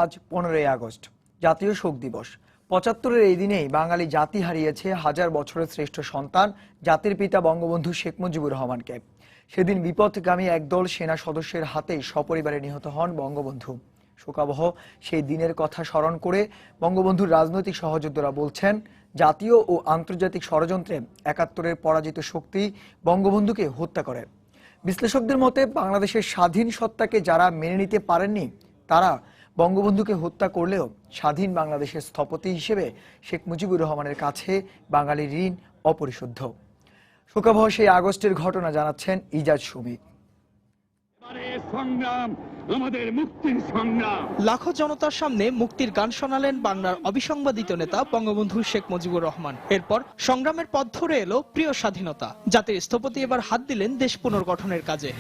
আজ 15ই আগস্ট, জাতীয় শোক দিবস। ৭৫-এর এই দিনেই বাঙালি জাতি হারিয়েছে হাজার বছরের শ্রেষ্ঠ সন্তান জাতির পিতা বঙ্গবন্ধু শেখ মুজিবুর রহমানকে। সেদিন বিপথগামী একদল সেনা সদস্যের হাতেই সপরিবারে নিহত হন বঙ্গবন্ধু। শোকাবহ সেই দিনের কথা স্মরণ করে বঙ্গবন্ধুর রাজনৈতিক সহযোদ্ধারা বলছেন, জাতীয় ও আন্তর্জাতিক ষড়যন্ত্রে ৭১-এর পরাজিত শক্তি বঙ্গবন্ধুকে হত্যা করে। বিশ্লেষকদের মতে বাংলাদেশের স্বাধীন সত্তাকে যারা মেনে নিতে পারেননি তারা বঙ্গবন্ধুকে হত্যা করলেও স্বাধীন বাংলাদেশের স্থপতি হিসেবে শেখ মুজিবুর রহমানের কাছে বাঙালির ঋণ অপরিশোধ্য। শোকাবহ সেই আগস্টের ঘটনা জানাচ্ছেন ইজাজ সুমিত। আমাদের মুক্তির সংগ্রাম। লাখো জনতার সামনে মুক্তির গান শোনালেন বাংলার অবিসংবাদিত নেতা বঙ্গবন্ধু শেখ মুজিবুর রহমান। এরপর সংগ্রামের পথ ধরে এলো প্রিয় স্বাধীনতা। জাতির স্থপতি এবার হাত দিলেন দেশ পুনর্গঠনের কাজে।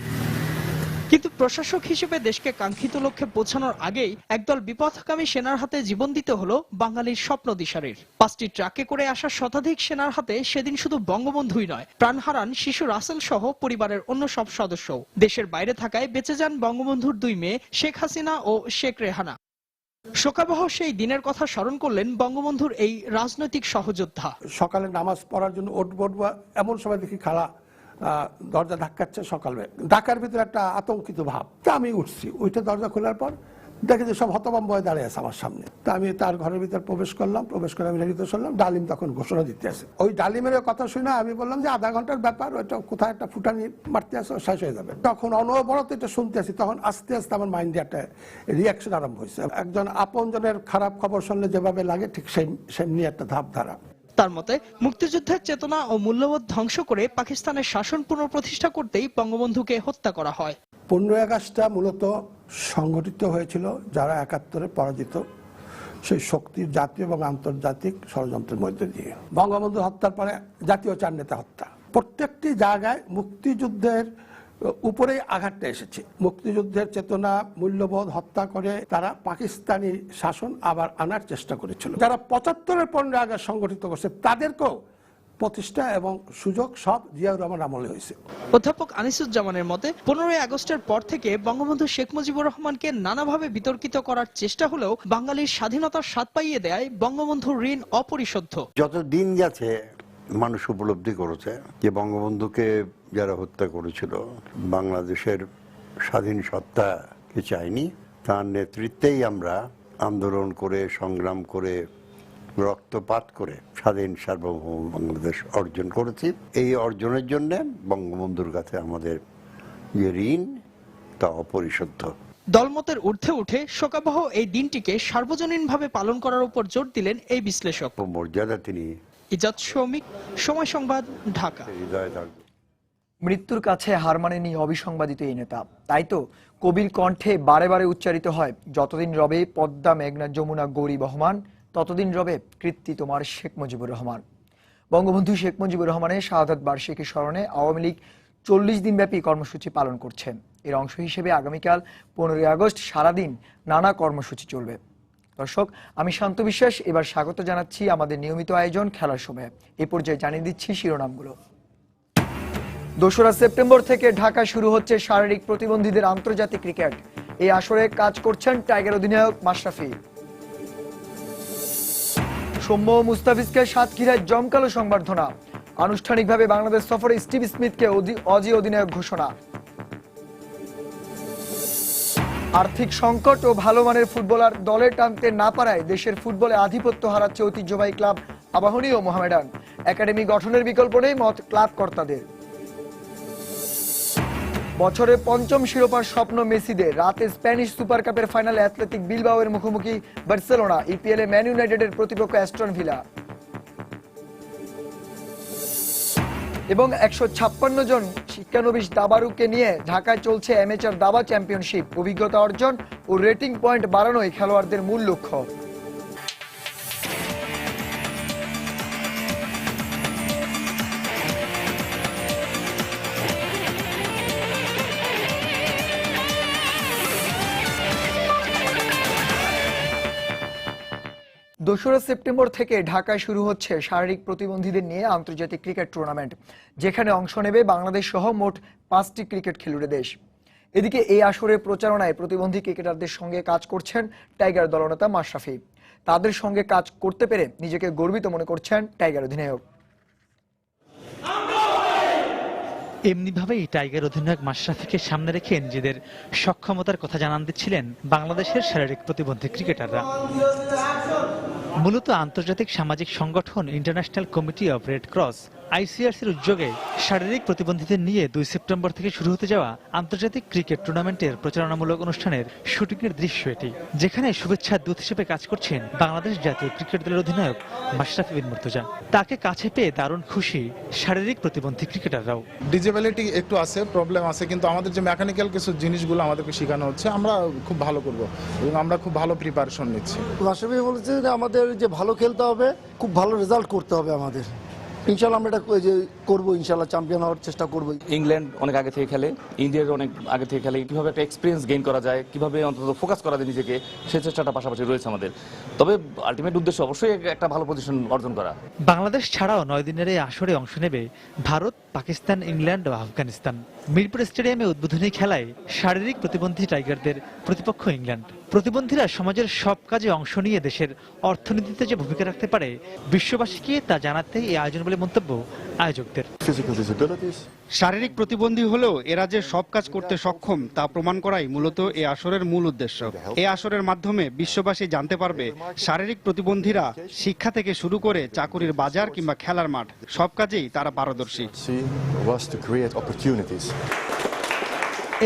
কিন্তু প্রশাসক হিসেবে দেশকে কাঙ্ক্ষিত লক্ষ্যে পৌঁছানোর আগেই একদল বিপথগামী সেনার হাতে জীবন দিতে হলো বাঙালির স্বপ্ন দিশারির। 5টি ট্রাকে করে আসা শতাধিক সেনার হাতে সেদিন শুধু বঙ্গবন্ধুই নয়, প্রাণ হারান শিশু রাসেল সহ পরিবারের অন্য সব সদস্য। দেশের বাইরে থাকায় বেঁচে যান বঙ্গবন্ধুর 2 মেয়ে শেখ হাসিনা ও শেখ রেহানা। শোকাবহ সেই দিনের কথা স্মরণ করলেন বঙ্গবন্ধুর এই রাজনৈতিক সহযোদ্ধা। সকালে নামাজ পড়ার জন্য উঠবো, এমন সময় দেখি খালা দরজা ধাক্কাচ্ছে। সকালে ঢাকার ভিতরে একটা আতঙ্কিত ভাব। তা আমি উঠছি, উঠে দরজা খোলার পর দেখে যে সব হতভম্ব হয়ে দাঁড়িয়ে আছে আমার সামনে। তা আমি তার ঘরের ভিতরে প্রবেশ করলাম। প্রবেশ করে আমি রেডিতে শুনলাম ডালিম তখন ঘোষণা দিতে আছে। ওই ডালিমের কথা শুনে আমি বললাম যে আধা ঘন্টার ব্যাপার, ওইটা কোথায় একটা ফুটানি মারতে আসে, শেষ হয়ে যাবে। তখন অনবরত এটা শুনতে আসি। তখন আস্তে আস্তে আমার মাইন্ডে একটা রিয়াকশন আরম্ভ হয়েছে। একজন আপনজনের খারাপ খবর শুনলে যেভাবে লাগে ঠিক সেমনি একটা ধাপধারা। তার মতে মুক্তিযুদ্ধের চেতনা ও মূল্যবোধ ধ্বংস করে পাকিস্তানের শাসন পুনঃপ্রতিষ্ঠা করতেই বঙ্গবন্ধুকে হত্যা করা হয়। 15ই আগস্টটা মূলত সংগঠিত হয়েছিল যারা ৭১-এ পরাজিত সেই শক্তির জাতীয় এবং আন্তর্জাতিক ষড়যন্ত্রের মধ্যে দিয়ে। বঙ্গবন্ধু হত্যার পরে জাতীয় 4 নেতা হত্যা। প্রত্যেকটি জায়গায় মুক্তিযুদ্ধের উপরেই আঘাতটা এসেছে। মুক্তিযুদ্ধের চেতনা মূল্যবোধ হত্যা করে তারা পাকিস্তানি শাসন আবার আনার চেষ্টা করেছিল। যারা ৭৫-এর 15ই আগস্ট সংগঠিত করছে তাদেরকেও প্রতিষ্ঠা এবং সুযোগ সব জিয়াউর রহমান আমলে হয়েছে। অধ্যাপক আনিসুজ্জামানের মতে 15ই আগস্টের পর থেকে বঙ্গবন্ধু শেখ মুজিবুর রহমানকে নানাভাবে বিতর্কিত করার চেষ্টা হলেও বাঙালির স্বাধীনতার স্বাদ পাইয়ে দেয় বঙ্গবন্ধুর ঋণ অপরিশোধ্য। যত দিন গেছে মানুষ উপলব্ধি করেছে যে বঙ্গবন্ধুকে যারা হত্যা করেছিল বাংলাদেশের স্বাধীন সত্তাকে চায়নি। তার নেতৃত্বেই আমরা আন্দোলন করে সংগ্রাম করে রক্তপাত করে স্বাধীন সার্বভৌম বাংলাদেশ অর্জন করেছি। এই অর্জনের জন্য বঙ্গবন্ধুর কাছে আমাদের যে ঋণ তা অপরিশোধ্য। দলমতের ঊর্ধ্বে উঠে শোকাবহ এই দিনটিকে সার্বজনীনভাবে পালন করার উপর জোর দিলেন এই বিশ্লেষক। মর্যাদা তিনি। ইজাজ সৌমিক, সময় সংবাদ, ঢাকা। মৃত্যুর কাছে হার মানেনি অবিসংবাদিত এই নেতা। তাই তো কবির কণ্ঠে বারে বারে উচ্চারিত হয়, যতদিন রবে পদ্মা মেঘনা যমুনা গৌরী বহমান, ততদিন রবে কৃত্তি তোমার শেখ মুজিবুর রহমান। বঙ্গবন্ধু শেখ মুজিবুর রহমানের শাহাদাত বার্ষিকী স্মরণে আওয়ামী লীগ 40 দিনব্যাপী কর্মসূচি পালন করছে। এর অংশ হিসেবে আগামীকাল 15ই আগস্ট সারাদিন নানা কর্মসূচি চলবে। দর্শক, আমি শান্ত বিশ্বাস এবার স্বাগত জানাচ্ছি আমাদের নিয়মিত আয়োজন খেলার সময়। এই পর্যায়ে জানিয়ে দিচ্ছি শিরোনামগুলো। 2রা সেপ্টেম্বর থেকে ঢাকায় শুরু হচ্ছে শারীরিক প্রতিবন্ধীদের আন্তর্জাতিক ক্রিকেট। এই আসরে কাজ করছেন টাইগার অধিনায়ক মাশরাফি। সৌম্য মুস্তাফিজকে সাতক্ষীরায় জমকালো সংবর্ধনা। আনুষ্ঠানিকভাবে বাংলাদেশ সফরে স্টিভ স্মিথকে অজি অধিনায়ক ঘোষণা। আর্থিক সংকট ও ভালো মানের ফুটবলার দলে টানতে না পারায় দেশের ফুটবলে আধিপত্য হারাচ্ছে ঐতিহ্যবাহী ক্লাব আবাহনী ও মোহামেডান। একাডেমি গঠনের বিকল্প নেই মত ক্লাব কর্তাদের। বছরের 5ম শিরোপার স্বপ্ন মেসিদের। রাতে স্প্যানিশ সুপার কাপের ফাইনালে অ্যাথলেটিক বিলবাওয়ের মুখোমুখি বার্সেলোনা। ইপিএল এ ম্যান ইউনাইটেডের প্রতিপক্ষ অ্যাস্টন ভিলা। এবং 156 জন শিক্ষানবিশ দাবাড়ুকে নিয়ে ঢাকায় চলছে অ্যামেচার দাবা চ্যাম্পিয়নশিপ। অভিজ্ঞতা অর্জন ও রেটিং পয়েন্ট বাড়ানোই খেলোয়াড়দের মূল লক্ষ্য। দোসরা সেপ্টেম্বর থেকে ঢাকায় শুরু হচ্ছে শারীরিক প্রতিবন্ধীদের নিয়ে আন্তর্জাতিক ক্রিকেট টুর্নামেন্ট, যেখানে অংশ নেবে বাংলাদেশ সহ মোট 5টি ক্রিকেট খেলুড়ে দেশ। এদিকে এই আসরের প্রচারণায় প্রতিবন্ধী ক্রিকেটারদের সঙ্গে কাজ করছেন টাইগার দলনেতা মাশরাফি। তাদের সঙ্গে কাজ করতে পেরে নিজেকে গর্বিত মনে করছেন টাইগার অধিনায়ক। এমনিভাবেই টাইগার অধিনায়ক মাশরাফিকে সামনে রেখে নিজেদের সক্ষমতার কথা জানান দিচ্ছিলেন বাংলাদেশের শারীরিক প্রতিবন্ধী ক্রিকেটাররা। মূলত আন্তর্জাতিক সামাজিক সংগঠন International Committee of Red Cross আইসিআরসির উদ্যোগে শারীরিক প্রতিবন্ধীদের নিয়ে 2 সেপ্টেম্বর থেকে শুরু হতে যাওয়া আন্তর্জাতিক ক্রিকেট টুর্নামেন্টের প্রচারণামূলক অনুষ্ঠানের শুটিংয়ের দৃশ্য এটি, যেখানে শুভেচ্ছার দূত হিসেবে কাজ করছেন বাংলাদেশ জাতীয় ক্রিকেট দলের অধিনায়ক মাশরাফি বিন মুর্তজা। তাকে কাছে পেয়ে দারুণ খুশি শারীরিক প্রতিবন্ধী ক্রিকেটাররাও। ডিজেবিলিটি একটু আছে, প্রবলেম আছে, কিন্তু আমাদের যে মেকানিক্যাল কিছু জিনিসগুলো আমাদেরকে শেখানো হচ্ছে, আমরা খুব ভালো করব এবং আমরা খুব ভালো প্রিপারেশন নিচ্ছি। মাশরাফি বলেছে যে আমাদের যে ভালো খেলতে হবে, খুব ভালো রেজাল্ট করতে হবে আমাদের। ইনশাল্লাহ আমরা এটা করবো, ইনশাল্লাহ চ্যাম্পিয়ন হওয়ার চেষ্টা করবো। ইংল্যান্ড অনেক আগে থেকে খেলে, ইন্ডিয়ার অনেক আগে থেকে খেলে, কিভাবে একটা এক্সপিরিয়েন্স গেইন করা যায়, কিভাবে অন্তত ফোকাস করা যায় নিজেকে, সেই চেষ্টাটা পাশাপাশি রয়েছে আমাদের। তবে আলটিমেট উদ্দেশ্য অবশ্যই একটা ভালো পজিশন অর্জন করা। বাংলাদেশ ছাড়াও 9 দিনের এই আসরে অংশ নেবে ভারত, পাকিস্তান, ইংল্যান্ড ও আফগানিস্তান। মিরপুর স্টেডিয়ামে উদ্বোধনী খেলায় শারীরিক প্রতিবন্ধী টাইগারদের প্রতিপক্ষ ইংল্যান্ড। প্রতিবন্ধীরা সমাজের সব কাজে অংশ নিয়ে দেশের অর্থনীতিতে যে ভূমিকা রাখতে পারে বিশ্ববাসীকে তা জানাতে এই আয়োজন বলে মন্তব্য আয়োজকদের। শারীরিক প্রতিবন্ধী হলেও এরা যে সব কাজ করতে সক্ষম তা প্রমাণ করাই মূলত এই আসরের মূল উদ্দেশ্য। এই আসরের মাধ্যমে বিশ্ববাসী জানতে পারবে শারীরিক প্রতিবন্ধীরা শিক্ষা থেকে শুরু করে চাকুরির বাজার কিংবা খেলার মাঠ সব কাজেই তারা পারদর্শী।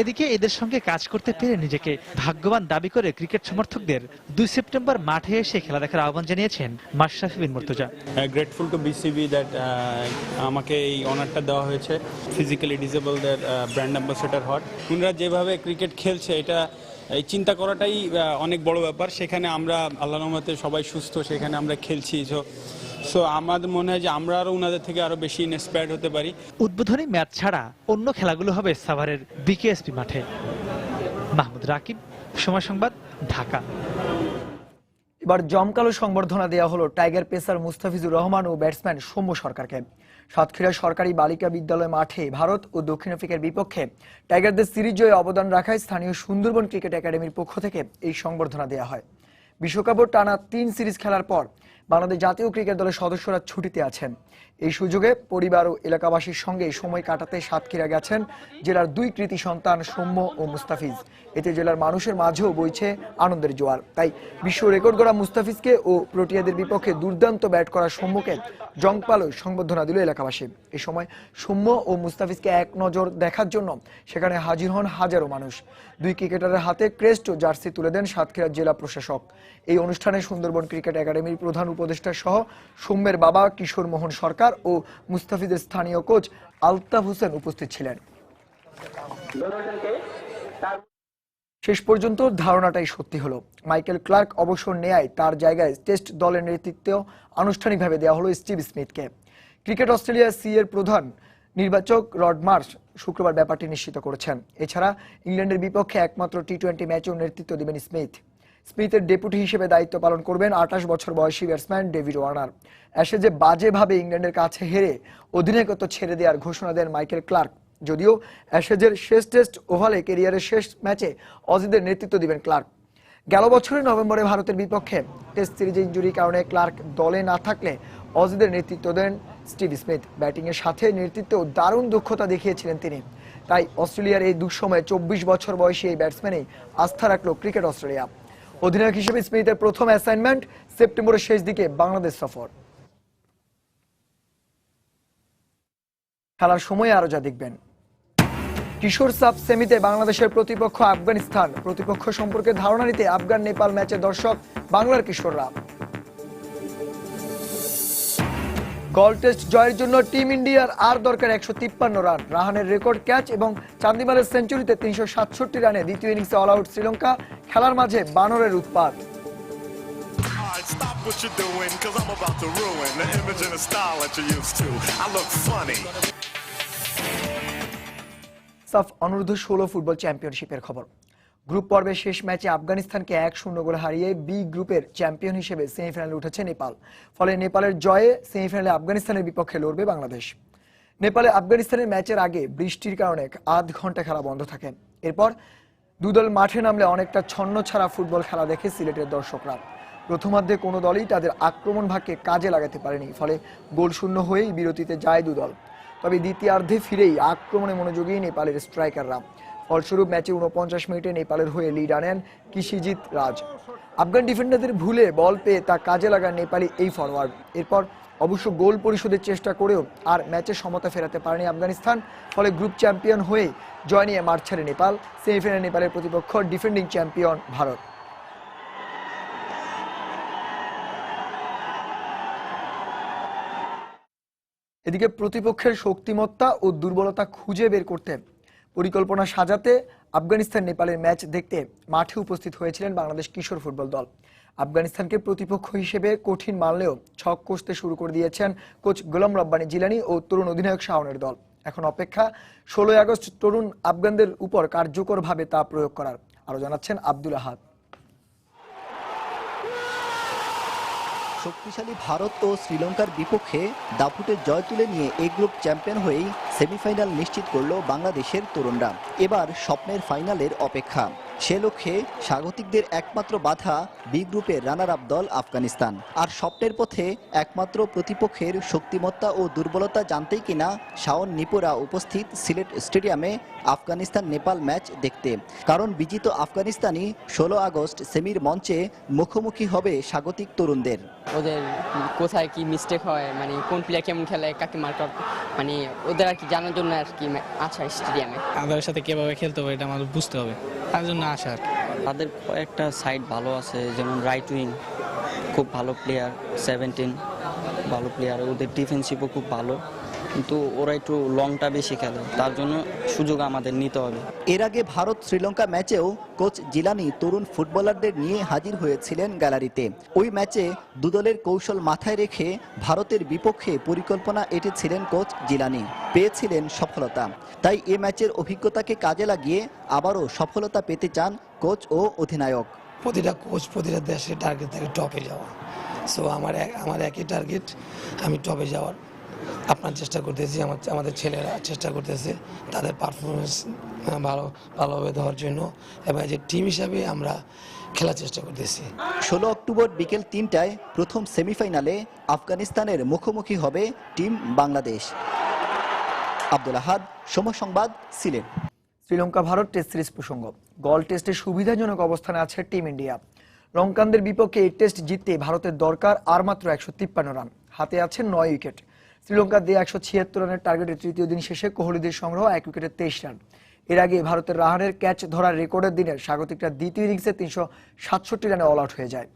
এদিকে এদের সঙ্গে কাজ করতে পেরে নিজেকে ভাগ্যবান দাবি করে ক্রিকেট সমর্থকদের 2 সেপ্টেম্বর মাঠে এসে খেলা দেখার আহ্বান জানিয়েছেন Mashrafe bin Mortaza. Grateful to BCB that আমাকে এই অনারটা দেওয়া হয়েছে, ফিজিক্যালি ডিসেবলদের ব্র্যান্ড অ্যাম্বাসেডর হওয়ার। ওনারা যেভাবে ক্রিকেট খেলছে এটা এই চিন্তা করাটাই অনেক বড় ব্যাপার। সেখানে আমরা আল্লাহর রহমতে সবাই সুস্থ, সেখানে আমরা খেলছি। সো আমাদের মনে হয় যে আমরা আরো ওনাদের থেকে আরো বেশি ইন্সপায়ার্ড হতে পারি। উদ্বোধনী ম্যাচ ছাড়া অন্য খেলাগুলো হবে সাভারের বিকেএসপি মাঠে। মাহমুদ রাকিব, সময় সংবাদ, ঢাকা। এবার জমকালো সংবর্ধনা দেওয়া হলো টাইগার পেসার মুস্তাফিজুর রহমান ও ব্যাটসম্যান সৌম্য সরকারকে। সাতক্ষীরা সরকারি বালিকা বিদ্যালয় মাঠে ভারত ও দক্ষিণ আফ্রিকার বিপক্ষে টাইগারদের সিরিজ জয়ে অবদান রাখায় স্থানীয় সুন্দরবন ক্রিকেট একাডেমির পক্ষ থেকে এই সংবর্ধনা দেওয়া হয়। বিশ্বকাপের টানা 3 সিরিজ খেলার পর বাংলাদেশ জাতীয় ক্রিকেট দলের সদস্যরা ছুটিতে আছেন। এই সুযোগে পরিবার ও এলাকাবাসীর সঙ্গে সময় কাটাতে সাতক্ষীরা গেছেন জেলার 2 কৃতি সন্তান সৌম্য ও মুস্তাফিজ। এতে জেলার মানুষের মাঝেও বইছে আনন্দের জোয়ার। তাই বিশ্ব রেকর্ড গড়া মুস্তাফিজকে ও প্রোটিয়াদের বিপক্ষে দুর্দান্ত ব্যাট করা সৌম্যকে জংপালো সংবর্ধনা দিল এলাকাবাসী। এই সময় সৌম্য ও মুস্তাফিজকে এক নজর দেখার জন্য সেখানে হাজির হন হাজারো মানুষ। 2 ক্রিকেটারের হাতে ক্রেস্ট ও জার্সি তুলে দেন সাতক্ষীরা জেলা প্রশাসক। এই অনুষ্ঠানে সুন্দরবন ক্রিকেট একাডেমির প্রধান উপদেষ্টা সহ সৌম্যের বাবা কিশোর মোহন সরকার ও মুস্তাফিজের স্থানীয় কোচ আলতাফ হোসেন উপস্থিত ছিলেন। শেষ পর্যন্ত ধারণাটাই সত্যি হলো। মাইকেল ক্লার্ক অবসর নেয়ায় তার জায়গায় টেস্ট দলের নেতৃত্ব আনুষ্ঠানিকভাবে দেওয়া হলো স্টিভ স্মিথকে। ক্রিকেট অস্ট্রেলিয়া সি এর প্রধান নির্বাচক রড মার্শ শুক্রবার ব্যাপারটি নিশ্চিত করেছেন। এছাড়া ইংল্যান্ডের বিপক্ষে একমাত্র টি-20 ম্যাচেও নেতৃত্ব দেবেন স্মিথ। স্মিথের ডেপুটি হিসেবে দায়িত্ব পালন করবেন 28 বছর বয়সী ব্যাটসম্যান ডেভিড ওয়ার্নার। অ্যাশেজে বাজেভাবে ইংল্যান্ডের কাছে হেরে অধিনায়কত্ব ছেড়ে দেওয়ার ঘোষণা দেন মাইকেল ক্লার্ক। যদিও অ্যাশেজের শেষ টেস্ট ওভালে ক্যারিয়ারের শেষ ম্যাচে অজিদের নেতৃত্ব দিবেন ক্লার্ক। গেল বছরের নভেম্বরে ভারতের বিপক্ষে টেস্ট সিরিজে ইনজুরির কারণে ক্লার্ক দলে না থাকলে অজিদের নেতৃত্ব দেন স্টিভ স্মিথ। ব্যাটিংয়ের সাথে নেতৃত্বেও দারুণ দক্ষতা দেখিয়েছিলেন তিনি। তাই অস্ট্রেলিয়ার এই দুঃসময়ে 24 বছর বয়সী এই ব্যাটসম্যানেই আস্থা রাখল ক্রিকেট অস্ট্রেলিয়া। অধিনায়ক হিসেবে স্মিথের প্রথম অ্যাসাইনমেন্ট সেপ্টেম্বরের শেষ দিকে বাংলাদেশ সফর। খেলার সময় আরো যা দেখবেন। কিশোর সাব সেমিতে বাংলাদেশের প্রতিপক্ষ আফগানিস্তান। প্রতিপক্ষ সম্পর্কে ধারণা নিতে আফগান নেপাল ম্যাচে দর্শক বাংলার কিশোররা। গল টেস্ট জয়ের জন্য টিম ইন্ডিয়ার আর দরকার 153 রান। রাহানের রেকর্ড ক্যাচ এবং চান্দিমালের সেঞ্চুরিতে 367 রানে দ্বিতীয় ইনিংসে অল আউট শ্রীলঙ্কা। খেলার মাঝে বানরের উৎপাত। সাফ অনূর্ধ্ব 16 ফুটবল চ্যাম্পিয়নশিপের খবর। গ্রুপ পর্বের শেষ ম্যাচে আফগানিস্তানকে 1-0 গোলে হারিয়ে বি গ্রুপের চ্যাম্পিয়ন হিসেবে সেমিফাইনালে উঠেছে নেপাল। ফলে নেপালের জয়ে সেমিফাইনালে আফগানিস্তানের বিপক্ষে লড়বে বাংলাদেশ। নেপালে আফগানিস্তানের ম্যাচের আগে বৃষ্টির কারণে আধ ঘন্টা খেলা বন্ধ থাকে। এরপর দুদল মাঠে নামলে অনেকটা ছন্ন ছাড়া ফুটবল খেলা দেখে সিলেটের দর্শকরা। প্রথমার্ধে কোনো দলই তাদের আক্রমণ ভাগকে কাজে লাগাতে পারেনি, ফলে গোলশূন্য হয়েই বিরতিতে যায় দুদল। তবে দ্বিতীয়ার্ধে ফিরেই আক্রমণে মনোযোগী নেপালের স্ট্রাইকাররা। ফলস্বরূপ ম্যাচে 49 মিনিটে নেপালের হয়ে লিড আনেন কিশিজিৎ রাজ। আফগান ডিফেন্ডারদের ভুলে বল পেয়ে তা কাজে লাগান নেপালি এই ফরওয়ার্ড। এরপর অবশ্য গোল পরিশোধের চেষ্টা করেও আর ম্যাচে সমতা ফেরাতে পারেনি আফগানিস্তান। ফলে গ্রুপ চ্যাম্পিয়ন হয়ে জয় নিয়ে মাঠ ছাড়ে নেপাল। সেমিফাইনালে নেপালের প্রতিপক্ষ ডিফেন্ডিং চ্যাম্পিয়ন ভারত। এদিকে প্রতিপক্ষের শক্তিমত্তা ও দুর্বলতা খুঁজে বের করতে পরিকল্পনা সাজাতে আফগানিস্তান নেপালের ম্যাচ দেখতে মাঠে উপস্থিত হয়েছিলেন বাংলাদেশ কিশোর ফুটবল দল। আফগানিস্তানকে প্রতিপক্ষ হিসেবে কঠিন মানলেও ছক কষতে শুরু করে দিয়েছেন কোচ গোলাম রব্বানী জিলানি ও তরুণ অধিনায়ক শাওনের দল। এখন অপেক্ষা 16 আগস্ট তরুণ আফগানদের উপর কার্যকরভাবে তা প্রয়োগ করার। আরো জানাচ্ছেন আব্দুল আহাদ। শক্তিশালী ভারত ও শ্রীলঙ্কার বিপক্ষে দাপুটে জয় তুলে নিয়ে এই গ্রুপ চ্যাম্পিয়ন হয়েই সেমিফাইনাল নিশ্চিত করল বাংলাদেশের তরুণরা। এবার স্বপ্নের ফাইনালের অপেক্ষা। সে লক্ষ্যে স্বাগতিকদের একমাত্র বাধা বি গ্রুপের রানার আপ দল আফগানিস্তান। আর স্বপ্নের পথে একমাত্র প্রতিপক্ষের শক্তিমত্তা ও দুর্বলতা জানতেই কিনা শাওন নিপুরা উপস্থিত সিলেট স্টেডিয়ামে আফগানিস্তান নেপাল ম্যাচ দেখতে। কারণ বিজিত আফগানিস্তানই 16 আগস্ট সেমির মঞ্চে মুখোমুখি হবে স্বাগতিক তরুণদের। ওদের কোথায় কি মিস্টেক হয়, মানে কোন প্লেয়ার কেমন খেলে, কাকে মার্ক, মানে ওদের আর কি জানার জন্য আর কি আসা স্টেডিয়ামে। আমাদের সাথে কিভাবে খেলতে হবে এটা আমাদের বুঝতে হবে, তার জন্য আসা আর কি। তাদের কয়েকটা সাইড ভালো আছে, যেমন রাইট উইং খুব ভালো প্লেয়ার, 17 ভালো প্লেয়ার, ওদের ডিফেন্সিভও খুব ভালো, কিন্তু ওরা একটু লংটা বেশি খেলে, তার জন্য সুযোগ আমাদের নিতে হবে। এর আগে ভারত শ্রীলঙ্কা ম্যাচেও কোচ জিলানি তরুণ ফুটবলারদের নিয়ে হাজির হয়েছিলেন গ্যালারিতে। ওই ম্যাচে দুদলের কৌশল মাথায় রেখে ভারতের বিপক্ষে পরিকল্পনা এঁটেছিলেন কোচ জিলানি, পেয়েছিলেন সফলতা। তাই এ ম্যাচের অভিজ্ঞতাকে কাজে লাগিয়ে আবারও সফলতা পেতে চান কোচ ও অধিনায়ক। প্রতিটা কোচ প্রতিটা দেশের টার্গেট থাকে টপে যাওয়া। সো আমার একই টার্গেট, আমি টপে যাওয়ার আপনার চেষ্টা করতেছি। আমাদের ছেলেরা চেষ্টা করতেছে তাদের পারফরমেন্স ভালোভাবে দেওয়ার জন্য, এবং যে টিম হিসাবে আমরা খেলার চেষ্টা করতেছি। 16 অক্টোবর বিকেল 3টায় প্রথম সেমিফাইনালে আফগানিস্তানের মুখোমুখি হবে টিম বাংলাদেশ। আব্দুল আহাদ, সময় সংবাদ, সিলেট। শ্রীলঙ্কা ভারত টেস্ট সিরিজ প্রসঙ্গ। গল টেস্টে সুবিধাজনক অবস্থানে আছে টিম ইন্ডিয়া। লঙ্কানদের বিপক্ষে এই টেস্ট জিততে ভারতের দরকার আর মাত্র 153 রান। হাতে আছে 9 উইকেট। শ্রীলঙ্কার দিয়ে 176 রানের টার্গেটের তৃতীয় দিন শেষে কোহলিদের সংগ্রহ 1 উইকেটে 23 রান। এর আগে ভারতের রাহানের ক্যাচ ধরার রেকর্ডের দিনের স্বাগতিকরা দ্বিতীয় ইনিংসে 367 রানে অল আউট হয়ে যায়।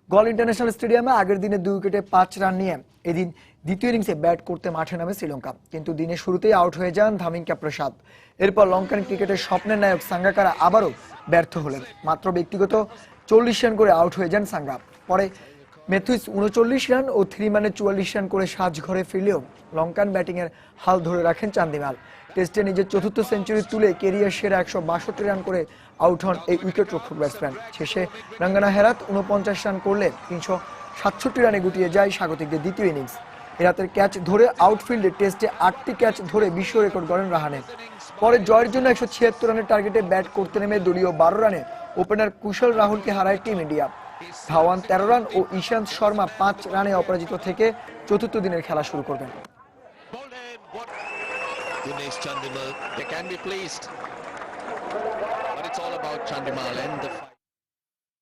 গল ইন্টারন্যাশনাল স্টেডিয়ামে আগের দিনে 2 উইকেটে 5 রান নিয়ে এদিন দ্বিতীয় ইনিংসে ব্যাট করতে মাঠে নামে শ্রীলঙ্কা, কিন্তু দিনের শুরুতেই আউট হয়ে যান ধামিঙ্কা প্রসাদ। এরপর লঙ্কান ক্রিকেটের স্বপ্নের নায়ক সাঙ্গাকারা আবারও ব্যর্থ হলেন। মাত্র ব্যক্তিগত 40 রান করে আউট হয়ে যান সাঙ্গা। পরে মেথুইস 39 রান ও থ্রিম্যানে 44 রান করে সাজঘরে ফিরলেও লঙ্কান ব্যাটিংয়ের হাল ধরে রাখেন চান্দিমাল। টেস্টে নিজের চতুর্থ সেঞ্চুরি তুলে কেরিয়ার সেরা 162 রান করে আউট হন এই উইকেট রক্ষক ব্যাটসম্যান। শেষে রঙ্গনা হেরাত 49 রান করলে 367 রানে গুটিয়ে যায় স্বাগতিকদের দ্বিতীয় ইনিংস। হেরাতের ক্যাচ ধরে আউটফিল্ডে টেস্টে 8টি ক্যাচ ধরে বিশ্ব রেকর্ড গড়েন রাহানে। পরে জয়ের জন্য 176 রানের টার্গেটে ব্যাট করতে নেমে দলীয় 12 রানে ওপেনার কুশল রাহুলকে হারায় টিম ইন্ডিয়া। ধাওয়ান 13 রান ও ঈশান্ত শর্মা 5 রানে অপরাজিত থেকে চতুর্থ দিনের খেলা শুরু করবেন।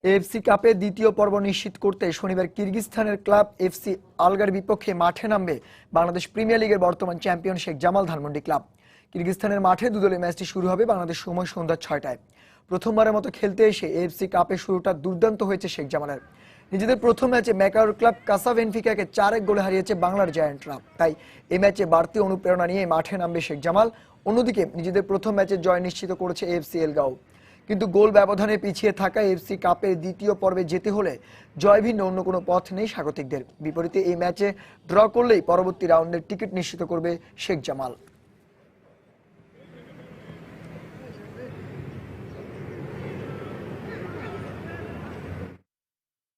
এএফসি কাপে দ্বিতীয় পর্ব নিশ্চিত করতে শনিবার কিরগিজস্তানের ক্লাব এফসি আলগার বিপক্ষে মাঠে নামবে বাংলাদেশ প্রিমিয়ার লিগের বর্তমান চ্যাম্পিয়ন শেখ জামাল ধানমন্ডি ক্লাব। কিরগিজস্তানের মাঠে দুদলের ম্যাচটি শুরু হবে বাংলাদেশ সময় সন্ধ্যা 6টায়। প্রথমবারের মতো খেলতে এসে এএফসি কাপের শুরুটা দুর্দান্ত হয়েছে শেখ জামালের। নিজেদের প্রথম ম্যাচে ম্যাকাওর ক্লাব কাসাভেনফিকাকে 4-1 গোলে হারিয়েছে বাংলার জায়ান্টরা। তাই এই ম্যাচে বাড়তি অনুপ্রেরণা নিয়ে মাঠে নামবে শেখ জামাল। অন্যদিকে নিজেদের প্রথম ম্যাচে জয় নিশ্চিত করেছে এএফসি এলগাঁও। কিন্তু গোল ব্যবধানে পিছিয়ে থাকা এএফসি কাপের দ্বিতীয় পর্বে যেতে হলে জয় ভিন্ন অন্য কোনো পথ নেই স্বাগতিকদের। বিপরীতে এই ম্যাচে ড্র করলেই পরবর্তী রাউন্ডের টিকিট নিশ্চিত করবে শেখ জামাল।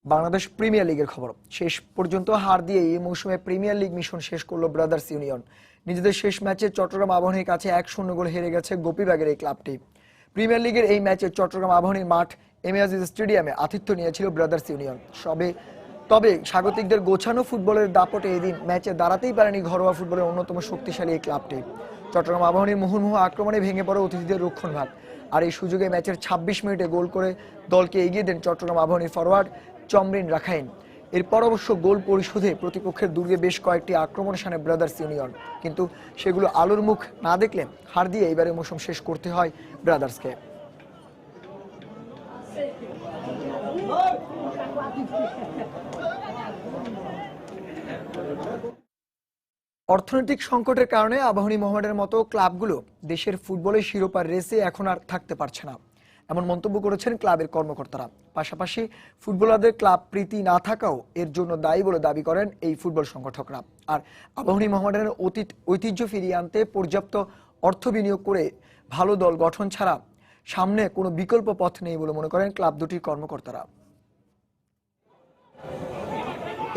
বাংলাদেশ প্রিমিয়ার লিগের খবর। শেষ পর্যন্ত হার দিয়ে এই মৌসুমে প্রিমিয়ার লিগ মিশন শেষ করলো ব্রাদার্স ইউনিয়ন। নিজেদের শেষ ম্যাচে চট্টগ্রাম আবাহনীর কাছে 1-0 গোলে হেরে গেছে গোপীবাগের এই ক্লাবটি। প্রিমিয়ার লিগের এই ম্যাচে চট্টগ্রাম আবাহনীর মাঠ এমএ স্টেডিয়ামে আতিথ্য নিয়েছিল ব্রাদার্স ইউনিয়ন। তবে স্বাগতিকদের গোছানো ফুটবলের দাপটে এদিন ম্যাচে দাঁড়াতেই পারেনি ঘরোয়া ফুটবলের অন্যতম শক্তিশালী এই ক্লাবটি। চট্টগ্রাম আবাহনীর মুহুর্মুহু আক্রমণে ভেঙে পড়ে অতিথিদের রক্ষণভাগ, আর এই সুযোগে ম্যাচের ২৬ মিনিটে গোল করে দলকে এগিয়ে দেন চট্টগ্রাম আবাহনীর ফরওয়ার্ড চমরিন রাখাইন। এরপর অবশ্য গোল পরিশোধে প্রতিপক্ষের দুর্গে বেশ কয়েকটি আক্রমণ সানে ব্রাদার্স ইউনিয়ন, কিন্তু সেগুলো আলোর মুখ না দেখলে হার দিয়ে এবারে মৌসুম শেষ করতে হয় ব্রাদার্সকে। অর্থনৈতিক সংকটের কারণে আবাহনী মোহামেডানের মতো ক্লাবগুলো দেশের ফুটবলের শিরোপার রেসে এখন আর থাকতে পারছে না, এমন মন্তব্য করেছেন ক্লাবের কর্মকর্তারা। পাশাপাশি ফুটবলারদের ক্লাব প্রীতি না থাকাও এর জন্য দায়ী বলে দাবি করেন এই ফুটবল সংগঠকরা। আর আবাহনী মোহামেডানের ঐতিহ্য ফিরিয়ে আনতে পর্যাপ্ত অর্থ বিনিয়োগ করে ভালো দল গঠন ছাড়া সামনে কোনো বিকল্প পথ নেই বলে মনে করেন ক্লাব দুটির কর্মকর্তারা।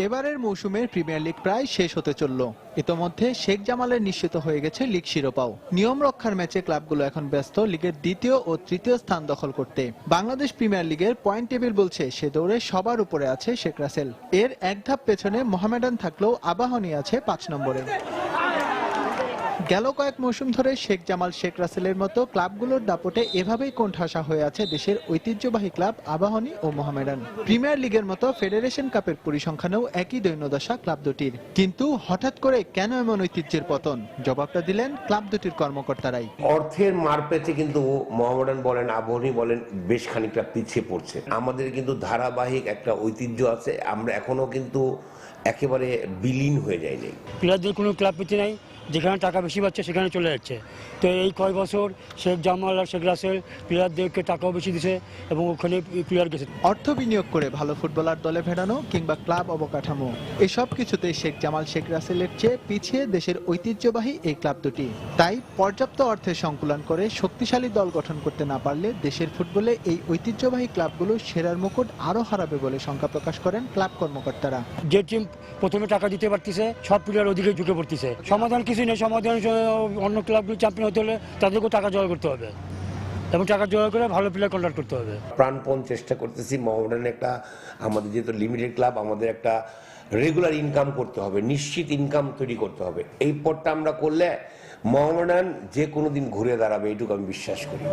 এবারের মৌসুমের প্রিমিয়ার লিগ প্রায় শেষ হতে চলল। ইতোমধ্যে শেখ জামালের নিশ্চিত হয়ে গেছে লিগ শিরোপাও। নিয়ম রক্ষার ম্যাচে ক্লাবগুলো এখন ব্যস্ত লিগের দ্বিতীয় ও তৃতীয় স্থান দখল করতে। বাংলাদেশ প্রিমিয়ার লিগের পয়েন্ট টেবিল বলছে সে দৌড়ে সবার উপরে আছে শেখ রাসেল। এর এক ধাপ পেছনে মোহামেডান থাকলেও আবাহনী আছে ৫ নম্বরে। গেল কয়েক মৌসুম ধরে শেখ জামাল শেখ রাসেলের মতো ক্লাবগুলোর দাপটে এভাবেই কোণঠাসা হয়ে আছে দেশের ঐতিহ্যবাহী ক্লাব আবাহনী ও মোহামেডান। প্রিমিয়ার লিগের মতো ফেডারেশন কাপের পরিসংখ্যানেও একই দৈন্যদশা ক্লাব দুটির। কিন্তু হঠাৎ করে কেন এমন ঐতিহ্যের পতন, জবাবটা দিলেন ক্লাব দুটির কর্মকর্তারাই। অর্থের মার পেতে কিন্তু মোহামেডান বলেন আবাহনী বলেন বেশ খানিকটা পিছিয়ে পড়ছে। আমাদের কিন্তু ধারাবাহিক একটা ঐতিহ্য আছে, আমরা এখনো কিন্তু একেবারে বিলীন হয়ে যায়নি। প্লেয়ারদের কোনো ক্লাব পিছিয়ে নাই, যেখানে টাকা বেশি পাচ্ছে সেখানে চলে যাচ্ছে। তো এই কয়েক বছর শেখ জামাল আর শেখ রাসেল প্লেয়ারদেরকে টাকাও বেশি দিছে এবং ওখানে প্লেয়ার গেছে। অর্থ বিনিয়োগ করে ভালো ফুটবলার দলে ফেরানো কিংবা ক্লাব অবকাঠামো, এসব কিছুতে শেখ জামাল শেখ রাসেলের চেয়ে পিছিয়ে দেশের ঐতিহ্যবাহী এই ক্লাব দুটি। তাই পর্যাপ্ত অর্থের সংকুলন করে শক্তিশালী দল গঠন করতে না পারলে দেশের ফুটবলে এই ঐতিহ্যবাহী ক্লাবগুলো সেরার মুকুট আরো হারাবে বলে শঙ্কা প্রকাশ করেন ক্লাব কর্মকর্তারা। যে টিম প্রথমে টাকা দিতে পারতেছে সব প্লেয়ার ওদিকে ঝুঁকে পড়তেছে। সমাধান কিছু নেই, সমাধান অন্য ক্লাবগুলো চ্যাম্পিয়ন হতে হলে তাদেরকেও টাকা জোগাড় করতে হবে এবং টাকা জোগাড় করে ভালো প্লেয়ার কন্ট্রাক্ট করতে হবে। প্রাণপণ চেষ্টা করতেছি মোহামেডান একটা আমাদের যেহেতু লিমিটেড ক্লাব, আমাদের একটা রেগুলার ইনকাম করতে হবে, নিশ্চিত ইনকাম তৈরি করতে হবে। এই পথটা আমরা করলে মোহামেডান যে কোনো দিন ঘুরে দাঁড়াবে, এইটুকু আমি বিশ্বাস করি।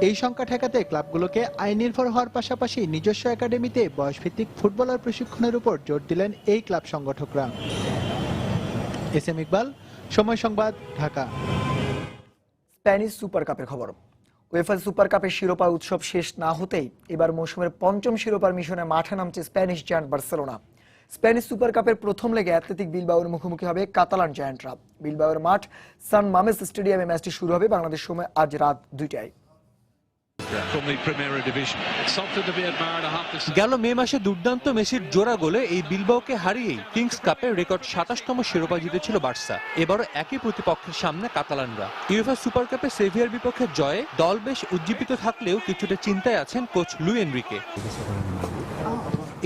এই সংখ্যা ঠেকাতে ক্লাবগুলোকে আয় নির্ভর হওয়ার পাশাপাশি নিজস্ব একাডেমিতে বয়সভিত্তিক ফুটবলার প্রশিক্ষণের উপর জোর দিলেন এই ক্লাব সংগঠকরা। এস.এম. ইকবাল, সময় সংবাদ, ঢাকা। স্প্যানিশ সুপার কাপের খবর। উয়েফা সুপার কাপের শিরোপা উৎসব শেষ না হতেই এবার মৌসুমের পঞ্চম শিরোপার মিশনে মাঠে নামছে Spanish giant Barcelona. Spanish super কাপের প্রথম লেগে অ্যাথলেটিক বিলবাওয়ের মুখোমুখি হবে কাতালান জায়ান্টরা। বিলবাওয়ের মাঠ সান মামেস স্টেডিয়ামে ম্যাচটি শুরু হবে বাংলাদেশ সময় আজ রাত 2টায়। গেল মে মাসে দুর্দান্ত মেসির জোড়া গোলে এই বিলবাওকে হারিয়েই কিংস কাপের রেকর্ড ২৭তম শিরোপা জিতেছিল বার্সা। এবারও একই প্রতিপক্ষের সামনে কাতালানরা। ইউএফা সুপার কাপে সেভিয়ার বিপক্ষে জয়ে দল বেশ উজ্জীবিত থাকলেও কিছুটা চিন্তায় আছেন কোচ লুই এনরিকে।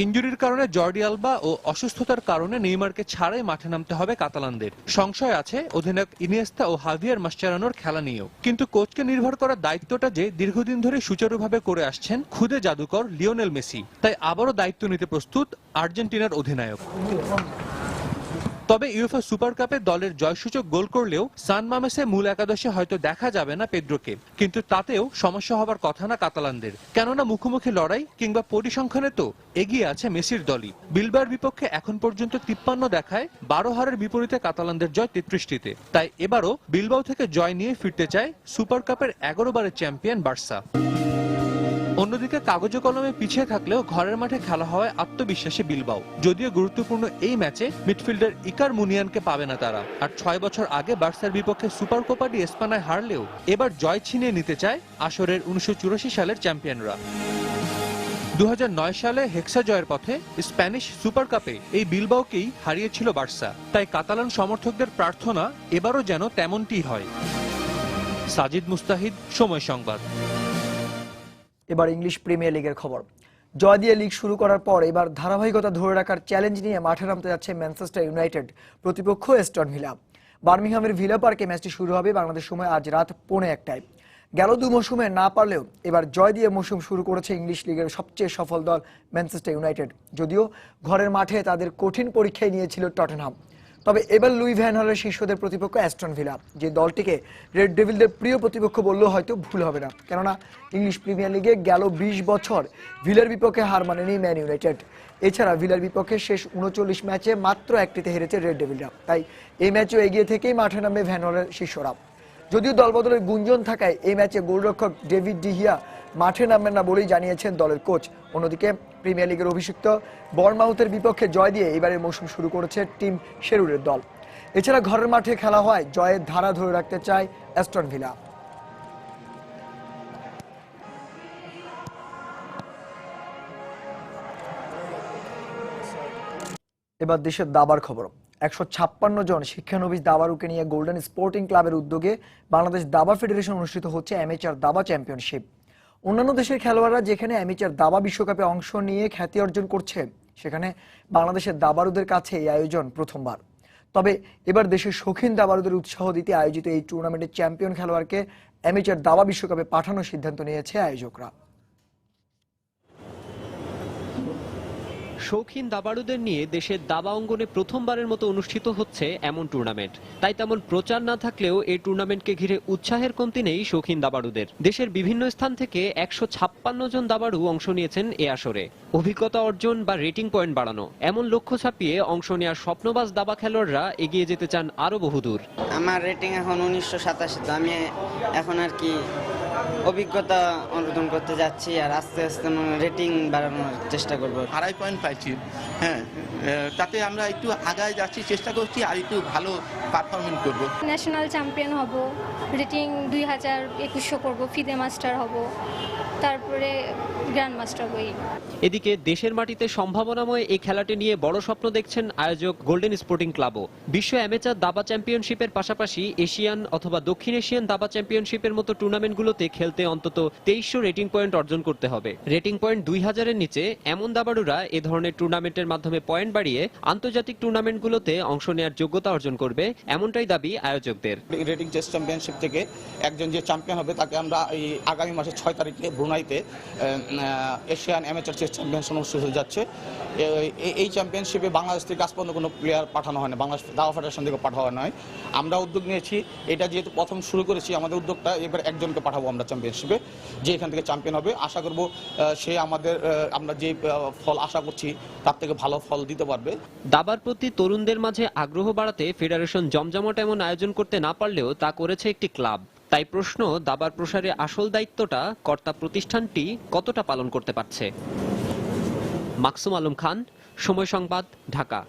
ইনজুরির কারণে জর্ডি আলবা ও অসুস্থতার কারণে নেইমারকে ছাড়াই মাঠে নামতে হবে কাতালানদের। সংশয় আছে অধিনায়ক ইনিয়েস্তা ও হাভিয়ার মাসচেরানোর খেলা নিয়েও। কিন্তু কোচকে নির্ভর করার দায়িত্বটা যে দীর্ঘদিন ধরে সুচারুভাবে করে আসছেন খুদে জাদুকর লিওনেল মেসি, তাই আবারও দায়িত্ব নিতে প্রস্তুত আর্জেন্টিনার অধিনায়ক। তবে ইউএফা সুপার কাপে দলের জয়সূচক গোল করলেও সান মামেসে মূল একাদশে হয়তো দেখা যাবে না পেদ্রোকে, কিন্তু তাতেও সমস্যা হবার কথা না কাতালানদের। কেননা মুখোমুখি লড়াই কিংবা পরিসংখ্যানে তো এগিয়ে আছে মেসির দলই। বিলবার বিপক্ষে এখন পর্যন্ত 53 দেখায় 12 হারের বিপরীতে কাতালানদের জয় 33টিতে। তাই এবারও বিলবাও থেকে জয় নিয়ে ফিরতে চায় সুপার কাপের 11 বারের চ্যাম্পিয়ন বার্সা। অন্যদিকে কাগজে কলমে পিছিয়ে থাকলেও ঘরের মাঠে খেলা হওয়ায় আত্মবিশ্বাসী বিলবাও। যদিও গুরুত্বপূর্ণ এই ম্যাচে মিডফিল্ডার ইকার মুনিয়ানকে পাবে না তারা। আর 6 বছর আগে বার্সার বিপক্ষে সুপার কোপা ডি এসপানায় হারলেও এবার জয় ছিনিয়ে নিতে চায় আসরের 1984 সালের চ্যাম্পিয়নরা। 2009 সালে হেক্সা জয়ের পথে স্প্যানিশ সুপার কাপে এই বিলবাওকেই হারিয়েছিল বার্সা। তাই কাতালান সমর্থকদের প্রার্থনা এবারও যেন তেমনটি হয়। সাজিদ মুস্তাহিদ, সময় সংবাদ। এবার ইংলিশ প্রিমিয়ার লিগের খবর। জয় দিয়ে লিগ শুরু করার পর এবার ধারাবাহিকতা ধরে রাখার চ্যালেঞ্জ নিয়ে মাঠে নামতে যাচ্ছে ম্যানচেস্টার ইউনাইটেড, প্রতিপক্ষ এস্টন ভিলা। বার্মিংহামের ভিলা পার্কে ম্যাচটি শুরু হবে বাংলাদেশ সময় আজ রাত 1:15টায়। গেল 2 মৌসুমে না পারলেও এবার জয় দিয়ে মৌসুম শুরু করেছে ইংলিশ লিগের সবচেয়ে সফল দল ম্যানচেস্টার ইউনাইটেড। যদিও ঘরের মাঠে তাদের কঠিন পরীক্ষায় নিয়েছিল টটেনহাম, তবে এবার লুই ভ্যান হলের শিষ্যদের প্রতিপক্ষ অ্যাস্টন ভিলা, যে দলটিকে রেড ডেভিলদের প্রিয় প্রতিপক্ষ বললেও হয়তো ভুল হবে না, কেননা ইংলিশ প্রিমিয়ার লিগে গেল 20 বছর ভিলার বিপক্ষে হার মানেনি ম্যান ইউনাইটেড। এছাড়া ভিলার বিপক্ষে শেষ 39 ম্যাচে মাত্র একটিতে হেরেছে রেড ডেভিলরা, তাই এই ম্যাচেও এগিয়ে থেকেই মাঠে নামবে ভ্যান হলের শিষ্যরা। যদিও দলবদলের গুঞ্জন থাকায় এই ম্যাচে গোলরক্ষক ডেভিড ডিহিয়া মাঠে নামবেন না বলেই জানিয়েছেন দলের কোচ। অন্যদিকে প্রিমিয়ার লিগের অভিষিক্ত বর্নমাউথের বিপক্ষে জয় দিয়ে এবারের মৌসুম শুরু করেছে টিম শেরুরের দল। এছাড়া ঘরের মাঠে খেলা হয় জয়ের ধারা ধরে রাখতে চায় অ্যাস্টন ভিলা। এবার দেশের দাবার খবর। 156 জন শিক্ষানবিশ দাবাড়ুকে নিয়ে গোল্ডেন স্পোর্টিং ক্লাবের উদ্যোগে বাংলাদেশ দাবা ফেডারেশন অনুষ্ঠিত হচ্ছে অ্যামেচার দাবা চ্যাম্পিয়নশিপ। অন্যান্য দেশের খেলোয়াড়রা যেখানে অ্যামেচার দাবা বিশ্বকাপে অংশ নিয়ে খ্যাতি অর্জন করছে, সেখানে বাংলাদেশের দাবাড়ুদের কাছে এই আয়োজন প্রথমবার। তবে এবার দেশের শৌখিন দাবাড়ুদের উৎসাহ দিতে আয়োজিত এই টুর্নামেন্টের চ্যাম্পিয়ন খেলোয়াড়কে অ্যামেচার দাবা বিশ্বকাপে পাঠানোর সিদ্ধান্ত নিয়েছে আয়োজকরা। শৌখিন দাবাড়ুদের নিয়ে দেশের দাবা অঙ্গনে প্রথমবারের মতো অনুষ্ঠিত হচ্ছে এমন টুর্নামেন্ট। তাই তেমন প্রচার না থাকলেও এই টুর্নামেন্টকে ঘিরে উৎসাহের কমতি নেই শৌখিন দাবাড়ুদের। দেশের বিভিন্ন স্থান থেকে 156 জন দাবাড়ু অংশ নিয়েছেন এ আসরে। অভিজ্ঞতা অর্জন বা রেটিং পয়েন্ট বাড়ানো, এমন লক্ষ্য ছাপিয়ে অংশ নেওয়ার স্বপ্নবাজ দাবা খেলোয়াড়রা এগিয়ে যেতে চান আরো বহুদূর। আমার রেটিং এখন 1987, তো আমি এখন আর কি অভিজ্ঞতা অর্জন করতে যাচ্ছি, আর আস্তে আস্তে রেটিং বাড়ানোর চেষ্টা করব। 2.5 পয়েন্ট পাইছি, হ্যাঁ, তাতে আমরা একটু আগায় যাচ্ছি, চেষ্টা করছি আর একটু ভালো পারফরমেন্স করব। ন্যাশনাল চ্যাম্পিয়ন হব, রেটিং 2100 করব, ফিদে মাস্টার হব, তারপরে গ্র্যান্ড মাস্টার হই। এদিকে দেশের মাটিতে সম্ভাবনাময় এই খেলাটি নিয়ে বড় স্বপ্ন দেখছেন আয়োজক গোল্ডেন স্পোর্টিং ক্লাবও। বিশ্ব অ্যামেচার দাবা চ্যাম্পিয়নশিপের পাশাপাশি এশিয়ান অথবা দক্ষিণ এশিয়ান দাবা চ্যাম্পিয়নশিপের মতো টুর্নামেন্টগুলোতে খেলতে অন্তত 2300 রেটিং পয়েন্ট অর্জন করতে হবে। রেটিং পয়েন্ট 2000-এর নিচে এমন দাবাড়ুরা এ ধরনের টুর্নামেন্টের মাধ্যমে পয়েন্ট বাড়িয়ে আন্তর্জাতিক টুর্নামেন্টগুলোতে অংশ নেওয়ার যোগ্যতা অর্জন করবে, এমনটাই দাবি আয়োজকদের। রেটিং চেস চ্যাম্পিয়নশিপ থেকে একজন যে চ্যাম্পিয়ন হবে তাকে আমরা এই আগামী মাসের 6 তারিখে ব্রুনাইতে এশিয়ান অ্যামেচার চেস চ্যাম্পিয়নশিপ অনুষ্ঠিত হয়ে যাচ্ছে। এই চ্যাম্পিয়নশিপে বাংলাদেশ থেকে আজ পর্যন্ত কোনো প্লেয়ার পাঠানো হয় না, বাংলাদেশ দাবা ফেডারেশন থেকে পাঠানো নয়। আমরা উদ্যোগ নিয়েছি, এটা যেহেতু প্রথম শুরু করেছি আমাদের উদ্যোগটা, এবার একজনকে পাঠাবো আমরা চ্যাম্পিয়নশিপে, যে এখান থেকে চ্যাম্পিয়ন হবে। আশা করব সে আমরা যে ফল আশা করছি তার থেকে ভালো ফল দিতে পারবে। দাবার প্রতি তরুণদের মাঝে আগ্রহ বাড়াতে ফেডারেশন জমজমাট এমন আয়োজন করতে না পারলেও তা করেছে একটি ক্লাব। তাই প্রশ্ন, দাবার প্রসারে আসল দায়িত্বটা কর্তা প্রতিষ্ঠানটি কতটা পালন করতে পারছে। মাকসুম আলম খান, সময় সংবাদ, ঢাকা।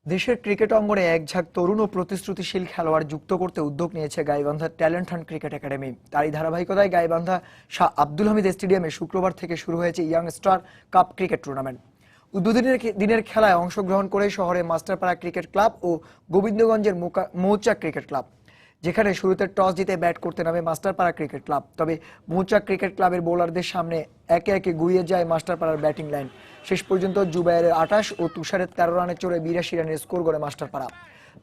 দেশের ক্রিকেট অঙ্গনে এক ঝাঁক তরুণ ও প্রতিশ্রুতিশীল খেলোয়াড় যুক্ত করতে উদ্যোগ নিয়েছে Gaibandha talent hunt cricket academy. তারই ধারাবাহিকতায় গাইবান্ধা শাহ আব্দুল হামিদ স্টেডিয়ামে শুক্রবার থেকে শুরু হয়েছে young star cup cricket tournament. উদ্বোধনী দিনের খেলায় অংশগ্রহণ করে শহরে মাস্টারপাড়া ক্রিকেট ক্লাব ও গোবিন্দগঞ্জের মৌচাক ক্রিকেট ক্লাব, যেখানে শুরুতে টস জিতে ব্যাট করতে নামে মাস্টারপাড়া ক্রিকেট ক্লাব। তবে মৌচাক ক্রিকেট ক্লাবের বোলারদের সামনে একে একে গুইয়ে যায় মাস্টারপাড়ার ব্যাটিং লাইন। শেষ পর্যন্ত জুবাইরের 28 ও তুষারের 13 রানে চড়ে 82 রানের স্কোর করে মাস্টারপাড়া।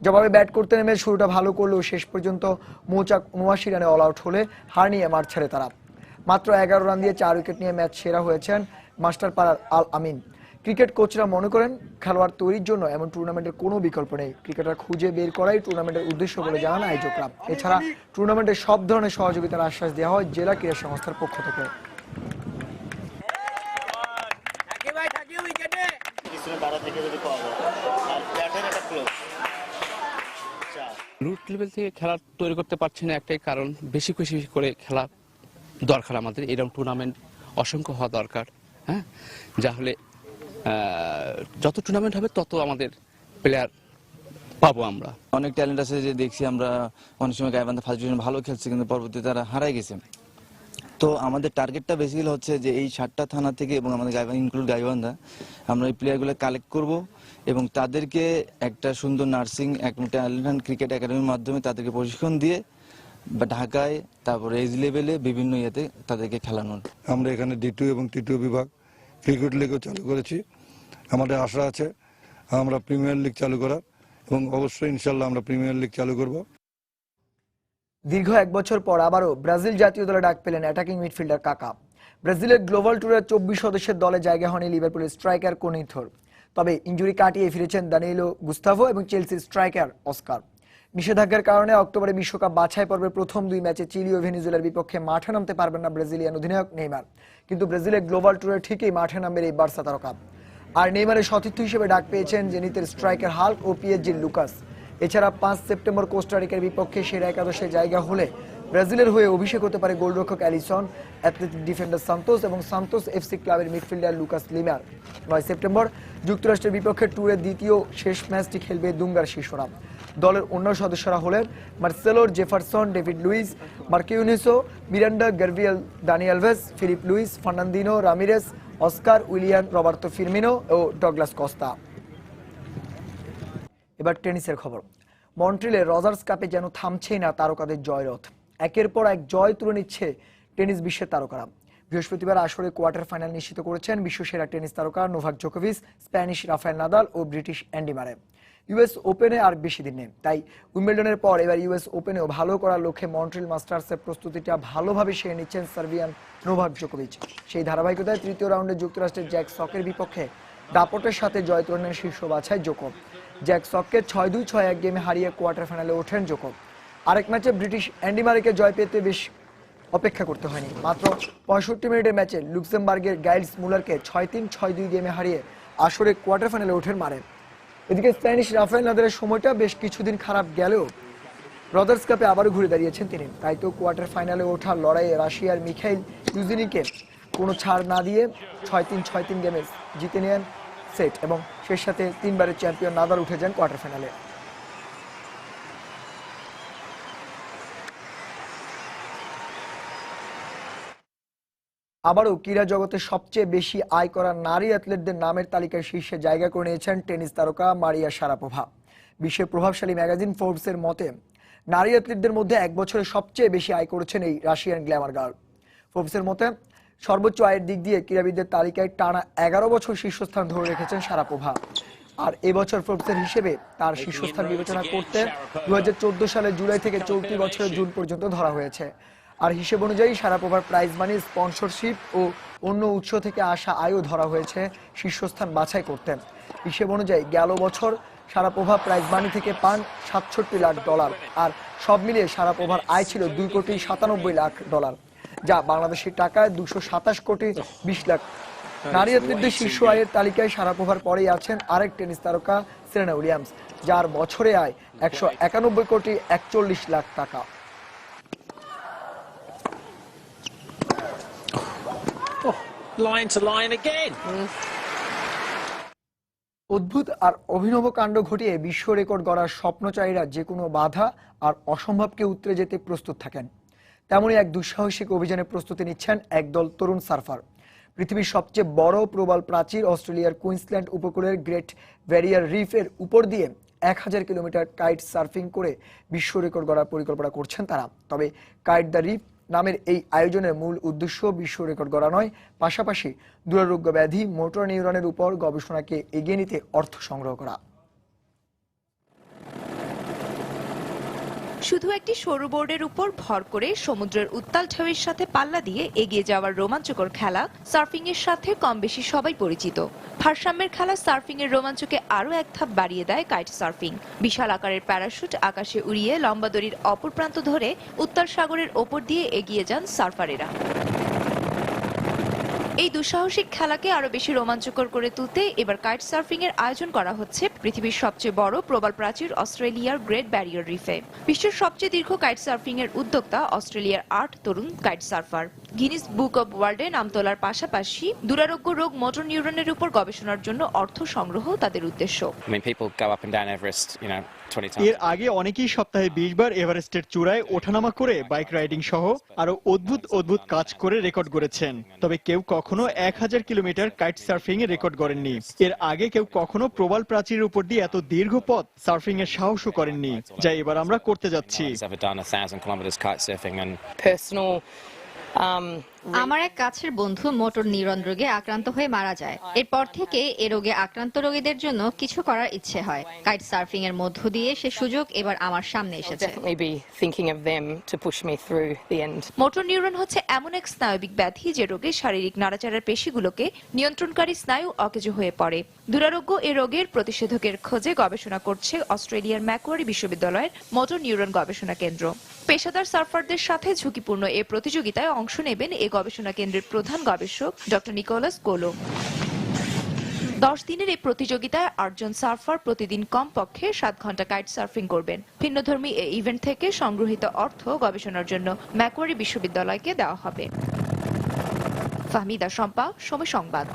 জবাবে ব্যাট করতে নেমে শুরুটা ভালো করলেও শেষ পর্যন্ত মৌচাক 79 রানে অল আউট হলে হার নিয়ে মাঠ ছাড়ে তারা। মাত্র 11 রান দিয়ে 4 উইকেট নিয়ে ম্যাচ সেরা হয়েছেন মাস্টারপাড়ার আল আমিন। ক্রিকেট কোচরা মনে করেন খেলোয়াড় তৈরির জন্য এমন টুর্নামেন্টের কোনো বিকল্প নেই, ক্রিকেটার খুঁজে বের করাই টুর্নামেন্টের উদ্দেশ্য বলে জানান আয়োজকরা। এছাড়া টুর্নামেন্টের সব ধরনের সহযোগিতার আশ্বাস দেওয়া হয় জেলা ক্রীড়া সংস্থার পক্ষ থেকে। রুট লেভেল থেকে খেলা তৈরি করতে পারছি না একটাই কারণ, বেশি করে খেলা দরকার আমাদের। এরকম টুর্নামেন্ট অসংখ্য হওয়া দরকার, হ্যাঁ, যা হলে যত টুর্নামেন্ট হবে তত আমাদের প্লেয়ার পাবো আমরা। অনেক ট্যালেন্ট আছে যে দেখছি আমরা, অনেক সময় গাইবান্ধা ফার্স্ট ডিভিশন ভালো খেলছে কিন্তু পরবর্তীতে তারা হারাই গেছে। তো আমাদের টার্গেটটা বেসিক্যালি হচ্ছে যে এই 7টা থানা থেকে এবং আমাদের গাইবান্ধা আমরা এই প্লেয়ারগুলো কালেক্ট করব এবং তাদেরকে একটা সুন্দর নার্সিং ট্যালেন্ট ক্রিকেট একাডেমির মাধ্যমে তাদেরকে প্রশিক্ষণ দিয়ে বা ঢাকায় তারপরে এজ লেভেলে বিভিন্ন ইয়েতে তাদেরকে খেলানোর। আমরা এখানে D2 এবং T2 বিভাগ ক্রিকেট লিগও চালু করেছি। আমাদের আশা আছে আমরা প্রিমিয়ার লিগ চালু করার এবং অবশ্যই ইনশাল্লাহ আমরা প্রিমিয়ার লিগ চালু করব। দীর্ঘ 1 বছর পর আবারও ব্রাজিল জাতীয় দলে ডাক পেলেন অ্যাটাকিং মিডফিল্ডার কাকা। ব্রাজিলের গ্লোবাল ট্যুরের 24 সদস্যের দলে জায়গা হয়নি লিভারপুলের স্ট্রাইকার কোনিথোর। তবে ইনজুরি কাটিয়ে ফিরেছেন দানিয়েলো গুস্তাভো এবং চেলসির স্ট্রাইকার অস্কার। নিষেধাজ্ঞার কারণে অক্টোবরে বিশ্বকাপ বাছাই পর্বের প্রথম 2 ম্যাচে চিলি ও ভেনেজুয়েলার বিপক্ষে মাঠে নামতে পারবেন না ব্রাজিলিয়ান অধিনায়ক নেইমার। কিন্তু ব্রাজিলের গ্লোবাল ট্যুরে ঠিকই মাঠে নামবেন এই বার্সা তারকা। আর নেইমারের সতীর্থ হিসেবে ডাক পেয়েছেন জেনিতের স্ট্রাইকার হাল্ক ও পিএসজির লুকাস। এছাড়া 5 সেপ্টেম্বর কোস্টারিকার বিপক্ষে সেরা একাদশে জায়গা হলে ব্রাজিলের হয়ে অভিষেক হতে পারে গোলরক্ষক অ্যালিসন, অ্যাথলেটিক ডিফেন্ডার সান্তোস এবং সান্তোস এফসি ক্লাবের মিডফিল্ডার লুকাস লিমার। 9 সেপ্টেম্বর যুক্তরাষ্ট্রের বিপক্ষে ট্যুরের দ্বিতীয় শেষ ম্যাচটি খেলবে দুঙ্গার শিশুরা। দলের অন্য সদস্যরা হলেন Marcelo, Jefferson, David Luiz, Marquinhos, Miranda, Gabriel, Dani Alves, Filipe Luis, Fernandinho, Ramires, Oscar, Willian, Roberto Firmino ও ডগলাস কস্তা। এবার টেনিসের খবর। মন্ট্রিলে রজার্স কাপে যেন থামছেই না তারকাদের জয়রথ। একের পর এক জয় তুলে নিচ্ছে টেনিস বিশ্বের তারকারা। বৃহস্পতিবার আসরে কোয়ার্টার ফাইনাল নিশ্চিত করেছেন বিশ্বসেরা টেনিস তারকা নোভাক জোকোভিচ, স্প্যানিশ রাফায়েল নাদাল ও ব্রিটিশ অ্যান্ডি মারে। ইউএস ওপেনে আর বেশি দিন নেই, তাই উইম্বলডনের পর এবার ইউএস ওপেনেও ভালো করার লক্ষ্যে মন্ট্রিল মাস্টার্সের প্রস্তুতিটা ভালোভাবে সেরে নিচ্ছেন সার্বিয়ান নোভাক জোকোভিচ। সেই ধারাবাহিকতায় তৃতীয় রাউন্ডে যুক্তরাষ্ট্রের জ্যাক সকের বিপক্ষে দাপটের সাথে জয় তুলে নেন শীর্ষ বাছাই জোকো। জ্যাক সককে 6-2, 6-1 গেমে হারিয়ে কোয়ার্টার ফাইনালে ওঠেন জোকো। আরেক ম্যাচে ব্রিটিশ অ্যান্ডি মারেকে জয় পেতে বেশ অপেক্ষা করতে হয়নি। মাত্র 65 মিনিটের ম্যাচে লুক্সেমবার্গের গাইলস মুলারকে 6-3, 6-2 গেমে হারিয়ে আসরে কোয়ার্টার ফাইনালে ওঠেন মারে। এদিকে স্প্যানিশ রাফায়েল নাদালের সময়টা বেশ কিছুদিন খারাপ গেলেও রজার্স কাপে আবারও ঘুরে দাঁড়িয়েছেন তিনি। তাই তো কোয়ার্টার ফাইনালে ওঠার লড়াইয়ে রাশিয়ার মিখাইল ইউজিনিকে কোনো ছাড় না দিয়ে 6-3, 6-3 গেমে জিতে নেন সেট এবং সেই সাথে 3বারের চ্যাম্পিয়ন নাদাল উঠে যান কোয়ার্টার ফাইনালে। আবারও ক্রীড়া জগতে সবচেয়ে বেশি আয় করা নারী অ্যাথলেটদের নামের তালিকায় শীর্ষে জায়গা করে নিয়েছেন টেনিস তারকা মারিয়া শারাপোভা। বিশ্বের প্রভাবশালী ম্যাগাজিন ফোর্বসের মতে নারী অ্যাথলেটদের মধ্যে 1 বছরে সবচেয়ে বেশি আয় করেছেন এই রাশিয়ান গ্ল্যামার গার্ল। ফোর্বসের মতে সর্বোচ্চ আয়ের দিক দিয়ে ক্রীড়াবিদদের তালিকায় টানা 11 বছর শীর্ষস্থান ধরে রেখেছেন শারাপোভা। আর এবছর ফোর্বসের হিসেবে তার শীর্ষস্থান বিবেচনা করতে 2014 সালের জুলাই থেকে চলতি বছরের জুন পর্যন্ত ধরা হয়েছে। আর হিসেব অনুযায়ী শারাপোভার প্রাইজ মানি, স্পন্সরশিপ ও অন্য উৎস থেকে আসা আয়ও ধরা হয়েছে শীর্ষস্থান বাছাই করতে। হিসেব অনুযায়ী গেল বছর শারাপোভা প্রাইজ মানি থেকে পান $67 লাখ, আর সব মিলিয়ে শারাপোভার আয় ছিল $2,97 লাখ, যা বাংলাদেশের টাকায় 227 কোটি 20 লাখ। নারী অ্যাথলেটদের শীর্ষ আয়ের তালিকায় শারাপোভার পরেই আছেন আরেক টেনিস তারকা সেরেনা উইলিয়ামস, যার বছরে আয় 191 কোটি 41 লাখ টাকা। অদ্ভুত আর অভিনব কাণ্ড ঘটিয়ে বিশ্ব রেকর্ড গড়ার স্বপ্নচারীরা যে কোনো বাধা আর অসম্ভবকে উতরে যেতে প্রস্তুত থাকেন। তেমনই এক দুঃসাহসিক অভিযানে প্রস্তুতি নিচ্ছেন একদল তরুণ সার্ফার। পৃথিবীর সবচেয়ে বড় প্রবাল প্রাচীর অস্ট্রেলিয়ার কুইন্সল্যান্ড উপকূলের গ্রেট ব্যারিয়ার রিফের উপর দিয়ে 1000 কিলোমিটার কাইট সার্ফিং করে বিশ্ব রেকর্ড গড়ার পরিকল্পনা করছেন তারা। তবে কাইট দ্য রিফ নামের এই আয়োজনের মূল উদ্দেশ্য বিশ্ব রেকর্ড গড়া নয়, পাশাপাশি দুরারোগ্য ব্যাধি, মোটর নিউরনের উপর গবেষণাকে এগিয়ে নিতে অর্থ সংগ্রহ করা। শুধু একটি সরু বোর্ডের উপর ভর করে সমুদ্রের উত্তাল ঢেউয়ের সাথে পাল্লা দিয়ে এগিয়ে যাওয়ার রোমাঞ্চকর খেলা সার্ফিং এর সাথে কম বেশি সবাই পরিচিত। ভারসাম্যের খেলা সার্ফিং এর রোমাঞ্চকে আরো এক ধাপ বাড়িয়ে দেয় কাইট সার্ফিং। বিশাল আকারের প্যারাশুট আকাশে উড়িয়ে লম্বা দড়ির অপর প্রান্ত ধরে উত্তাল সাগরের ওপর দিয়ে এগিয়ে যান সার্ফারেরা। এই দুঃসাহসিক খেলাকে আরো বেশি রোমাঞ্চকর করে তুলতে এবার কাইট সার্ফিং এর আয়োজন করা হচ্ছে পৃথিবীর সবচেয়ে বড় প্রবাল প্রাচীর অস্ট্রেলিয়ার গ্রেট ব্যারিয়ার রিফে। বিশ্বের সবচেয়ে দীর্ঘ কাইট সার্ফিং এর উদ্যোক্তা অস্ট্রেলিয়ার 8 তরুণ kite surfer. Guinness book of ওয়ার্ল্ডে নাম তোলার পাশাপাশি দুরারোগ্য রোগ মোটর নিউরনের উপর গবেষণার জন্য অর্থ সংগ্রহ তাদের উদ্দেশ্য। এর আগে অনেকেই সপ্তাহে 20 বার এভারেস্টের চূড়ায় ওঠানামা করে বাইক রাইডিং সহ আরো অদ্ভুত কাজ করে রেকর্ড গড়েছেন। তবে কেউ কখনো 1000 কিলোমিটার কাইট সার্ফিং এ রেকর্ড গড়েননি। এর আগে কেউ কখনো প্রবাল প্রাচীরের উপর দিয়ে এত দীর্ঘ পথ সার্ফিং এর সাহসও করেননি, যা এবার আমরা করতে যাচ্ছি। আমার এক কাছের বন্ধু মোটর নিউরন রোগে আক্রান্ত হয়ে মারা যায়। এরপর থেকে এ রোগে আক্রান্ত রোগীদের জন্য কিছু করার ইচ্ছে হয়। কাইট সার্ফিং এর মধ্য দিয়ে সে সুযোগ এবার আমার সামনে এসেছে। মোটর নিউরন হচ্ছে এমন এক স্নায়বিক ব্যাধি যে রোগে শারীরিক নাড়াচাড়ার পেশিগুলোকে নিয়ন্ত্রণকারী স্নায়ু অকেজো হয়ে পড়ে। দুরারোগ্য এ রোগের প্রতিষেধকের খোঁজে গবেষণা করছে অস্ট্রেলিয়ার ম্যাকোয়ারি বিশ্ববিদ্যালয়ের মোটর নিউরন গবেষণা কেন্দ্র। পেশাদার সার্ফারদের সাথে ঝুঁকিপূর্ণ এ প্রতিযোগিতায় অংশ নেবেন এ গবেষণা কেন্দ্রের প্রধান গবেষক ডক্টর নিকোলাস কোলো। 10 দিনের এই প্রতিযোগিতায় 8 জন সার্ফার প্রতিদিন কমপক্ষে 7 ঘন্টা কাইট সার্ফিং করবেন। ভিন্নধর্মী এই ইভেন্ট থেকে সংগৃহীত অর্থ গবেষণার জন্য ম্যাকোয়ারি বিশ্ববিদ্যালয়কে দেওয়া হবে। ফাহমিদা শম্পা, সময় সংবাদ।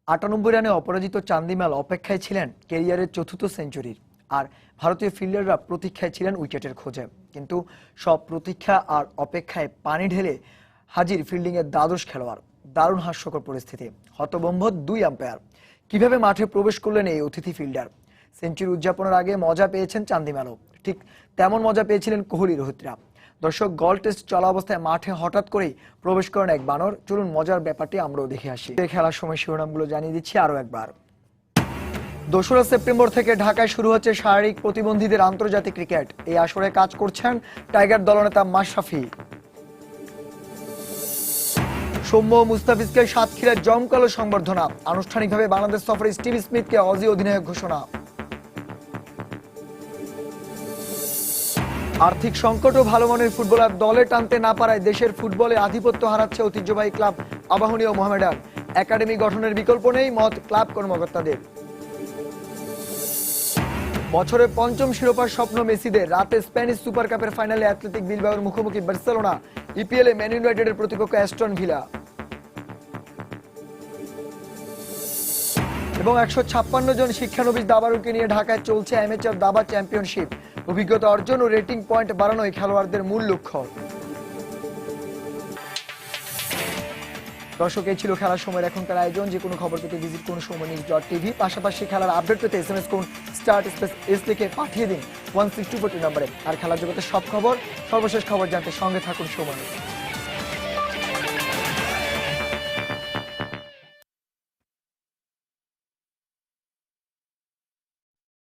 98 রানে অপরাজিত চান্দিমাল অপেক্ষায় ছিলেন ক্যারিয়ারের চতুর্থ সেঞ্চুরির, আর ভারতীয় ফিল্ডাররা প্রতীক্ষায় ছিলেন উইকেটের খোঁজে। কিন্তু সব প্রতীক্ষা আর অপেক্ষায় পানি ঢেলে হাজির ফিল্ডিংয়ের দ্বাদশ খেলোয়াড়। দারুণ হাস্যকর পরিস্থিতি, হতভম্ব 2 আম্পায়ার। কিভাবে মাঠে প্রবেশ করলেন এই অতিথি ফিল্ডার? সেঞ্চুরি উদযাপনের আগে মজা পেয়েছেন চান্দিমালও, ঠিক তেমন মজা পেয়েছিলেন কোহলি, রোহিতরা। দর্শক, গল টেস্ট চলা অবস্থায় মাঠে হঠাৎ করেই প্রবেশ করেন এক বানর। চলুন মজার ব্যাপারটি আমরাও দেখে আসি। খেলার সময় শিরোনামগুলো জানিয়ে দিচ্ছি আরো একবার। 2রা সেপ্টেম্বর থেকে ঢাকায় শুরু হচ্ছে শারীরিক প্রতিবন্ধীদের আন্তর্জাতিক ক্রিকেট। এই আসরে কাজ করছেন টাইগার দলনেতা মাশরাফি। সৌম্য মুস্তাফিজকে সাতক্ষীরায় জমকালো সংবর্ধনা। আনুষ্ঠানিকভাবে বাংলাদেশ সফরে স্টিভ স্মিথকে অজি অধিনায়ক ঘোষণা। আর্থিক সংকট ও ভালো মানের ফুটবলার দলে টানতে না পারায় দেশের ফুটবলে আধিপত্য হারাচ্ছে ঐতিহ্যবাহী ক্লাব আবাহনী ও মোহামেডান। একাডেমি গঠনের বিকল্প নেই, মত ক্লাব কর্মকর্তাদের। বছরের 5ম শিরোপার স্বপ্ন মেসিদের। রাতে স্প্যানিশ সুপার কাপের ফাইনালে অ্যাথলেটিক বিলবাওয়ের মুখোমুখি বার্সেলোনা। ইপিএলে ম্যান ইউনাইটেডের প্রতিপক্ষ অ্যাস্টন ভিলা। এবং 156 জন শিক্ষানবিশ দাবাড়ুকে নিয়ে ঢাকায় চলছে অ্যামেচার দাবা চ্যাম্পিয়নশিপ। অভিজ্ঞতা অর্জন ও রেটিং পয়েন্ট বাড়ানোই খেলোয়াড়দের মূল লক্ষ্য। দর্শক, এই ছিল খেলার সময়ের এখনকার আয়োজন। যে কোনো খবর পেতে ভিজিট করুন সময়.tv। পাশাপাশি খেলার আপডেট পেতে SMS করুন *S লিখে পাঠিয়ে দিন 16242 নম্বরে। আর খেলার জগতের সব খবর, সর্বশেষ খবর জানতে সঙ্গে থাকুন সময়।